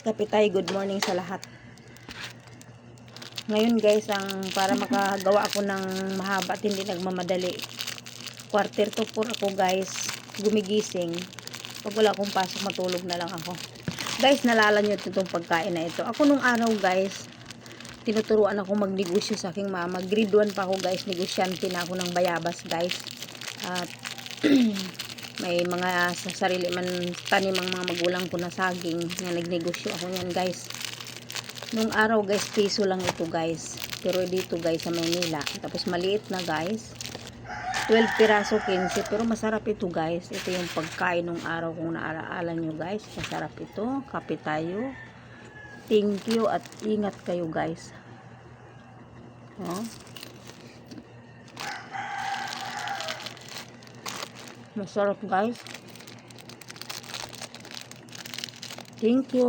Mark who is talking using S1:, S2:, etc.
S1: Kapitay, good morning sa lahat. Ngayon guys, para makagawa ako ng mahaba at hindi nagmamadali. 3:45 ako guys, gumigising. Pag wala akong pasok, matulog na lang ako. Guys, nalala nyo itong pagkain na ito. Ako nung araw guys, tinuturuan ako magnegosyo sa aking mama. Grade 1 pa ako guys, negosyante na ako ng bayabas guys. At may mga sa sarili man tanim ang mga magulang ko na saging na nagnegosyo ako yan guys. Nung araw guys, piso lang ito guys, pero dito guys sa Maynila, tapos maliit na guys, 12 piraso 15, pero masarap ito guys. Ito yung pagkain nung araw kung naalaala nyo guys, masarap ito. Kape tayo, thank you at ingat kayo guys. Masarap guys, thank you.